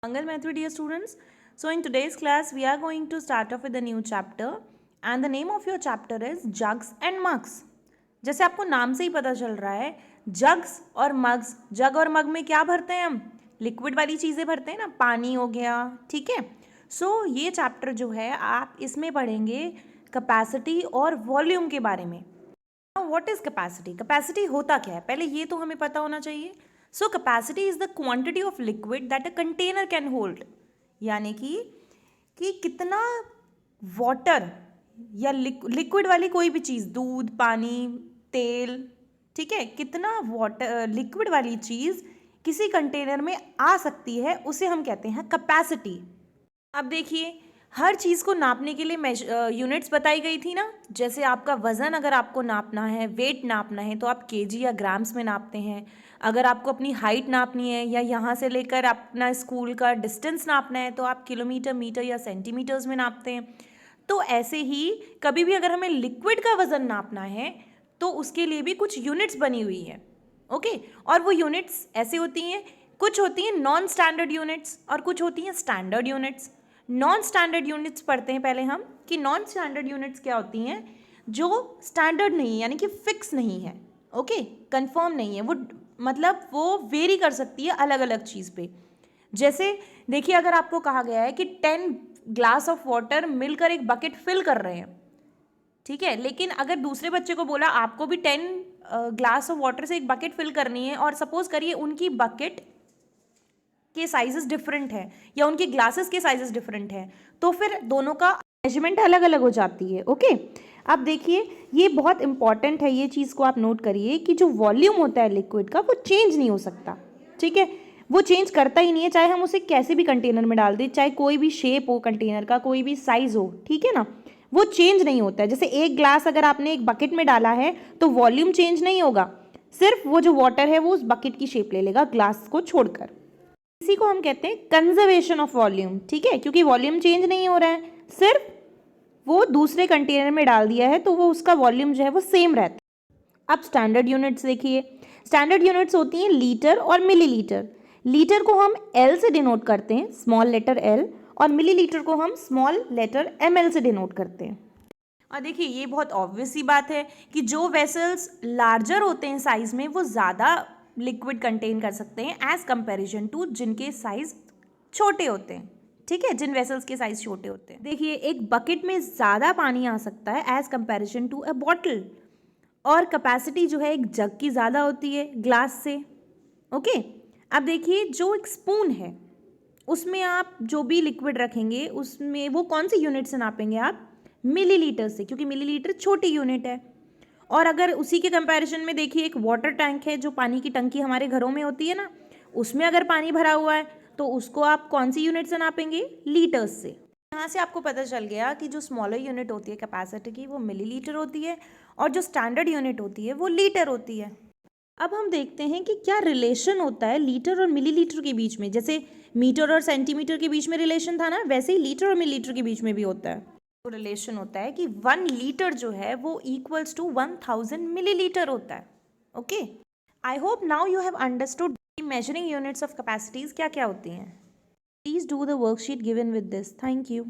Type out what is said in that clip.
Mangal method, dear students. So in today's class, we are going to start off with a new chapter, and the name of your chapter is jugs and mugs. जैसे आपको नाम से ही पता चल रहा है, jugs और mugs, जग और मग में क्या भरते हैं हम? लिक्विड वाली चीज़ें भरते हैं ना, पानी हो गया, ठीक है. सो ये चैप्टर जो है आप इसमें पढ़ेंगे कैपेसिटी और वॉल्यूम के बारे में. What is capacity? कैपेसिटी होता क्या है, पहले ये तो हमें पता होना चाहिए. So capacity is the quantity of liquid that a container can hold. यानी कि कितना वाटर या लिक्विड वाली कोई भी चीज़, दूध, पानी, तेल, ठीक है, कितना वाटर लिक्विड वाली चीज़ किसी कंटेनर में आ सकती है, उसे हम कहते हैं कैपेसिटी. अब देखिए, हर चीज़ को नापने के लिए यूनिट्स बताई गई थी ना. जैसे आपका वज़न अगर आपको नापना है, वेट नापना है, तो आप केजी या ग्राम्स में नापते हैं. अगर आपको अपनी हाइट नापनी है या यहाँ से लेकर अपना स्कूल का डिस्टेंस नापना है, तो आप किलोमीटर, मीटर या सेंटीमीटर्स में नापते हैं. तो ऐसे ही कभी भी अगर हमें लिक्विड का वज़न नापना है तो उसके लिए भी कुछ यूनिट्स बनी हुई है. ओके, और वो यूनिट्स ऐसे होती हैं, कुछ होती हैं नॉन स्टैंडर्ड यूनिट्स और कुछ होती हैं standard units. Non standard units पढ़ते हैं पहले हम, कि नॉन स्टैंडर्ड यूनिट्स क्या होती हैं, जो स्टैंडर्ड नहीं है, यानी कि फिक्स नहीं है. ओके, कंफर्म नहीं है, वो मतलब वो वेरी कर सकती है अलग अलग चीज़ पे. जैसे देखिए, अगर आपको कहा गया है कि 10 ग्लास ऑफ वाटर मिलकर एक बकेट फिल कर रहे हैं, ठीक है, लेकिन अगर दूसरे बच्चे को बोला आपको भी 10 ग्लास ऑफ वाटर से एक बकेट फिल करनी है, और सपोज करिए उनकी बकेट के साइजेस डिफरेंट है या उनके ग्लासेस के साइजेस डिफरेंट है, तो फिर दोनों का मेजरमेंट अलग अलग हो जाती है. ओके, अब देखिए, ये बहुत इंपॉर्टेंट है, ये चीज़ को आप नोट करिए कि जो वॉल्यूम होता है लिक्विड का, वो चेंज नहीं हो सकता. ठीक है, वो चेंज करता ही नहीं है, चाहे हम उसे कैसे भी कंटेनर में डाल दें, चाहे कोई भी शेप हो कंटेनर का, कोई भी साइज हो, ठीक है ना, वो चेंज नहीं होता है. जैसे एक ग्लास अगर आपने एक बकेट में डाला है तो वॉल्यूम चेंज नहीं होगा, सिर्फ वो जो वाटर है वो उस बकेट की शेप ले लेगा ग्लास को छोड़कर. इसी को हम कहते हैं कंजर्वेशन ऑफ वॉल्यूम. ठीक है, क्योंकि वॉल्यूम चेंज नहीं हो रहा है, सिर्फ वो दूसरे कंटेनर में डाल दिया है तो वो उसका वॉल्यूम जो है वो सेम रहता है. अब स्टैंडर्ड यूनिट्स देखिए. स्टैंडर्ड यूनिट्स होती हैं लीटर और मिलीलीटर. लीटर को हम एल से डिनोट करते हैं, स्मॉल लेटर एल, और मिलीलीटर को हम स्मॉल लेटर एम एल से डिनोट करते हैं. और देखिए, ये बहुत ऑब्वियस सी बात है कि जो वेसल्स लार्जर होते हैं साइज में, वो ज़्यादा लिक्विड कंटेन कर सकते हैं एज कंपैरिजन टू जिनके साइज छोटे होते हैं. ठीक है, जिन वेसल्स के साइज छोटे होते हैं. देखिए, एक बकेट में ज़्यादा पानी आ सकता है as comparison to a bottle, और कैपेसिटी जो है एक जग की ज़्यादा होती है ग्लास से. ओके, अब देखिए, जो एक स्पून है उसमें आप जो भी लिक्विड रखेंगे उसमें वो कौन सी यूनिट से नापेंगे आप? मिलीलीटर से, क्योंकि मिलीलीटर छोटी यूनिट है. और अगर उसी के कंपैरिजन में देखिए, एक वाटर टैंक है, जो पानी की टंकी हमारे घरों में होती है ना, उसमें अगर पानी भरा हुआ है तो उसको आप कौन सी यूनिट से नापेंगे? लीटर्स से. यहाँ से आपको पता चल गया कि जो स्मॉलर यूनिट होती है कैपेसिटी की, वो मिलीलीटर होती है, और जो स्टैंडर्ड यूनिट होती है वो लीटर होती है. अब हम देखते हैं कि क्या रिलेशन होता है लीटर और मिलीलीटर के बीच में. जैसे मीटर और सेंटीमीटर के बीच में रिलेशन था ना, वैसे ही लीटर और मिलीलीटर के बीच में भी होता है. तो रिलेशन होता है कि 1 लीटर जो है वो इक्वल्स टू 1000 मिलीलीटर होता है. Okay, I hope now you have understood measuring units of capacities क्या क्या होती हैं. Please do the worksheet given with this. Thank you.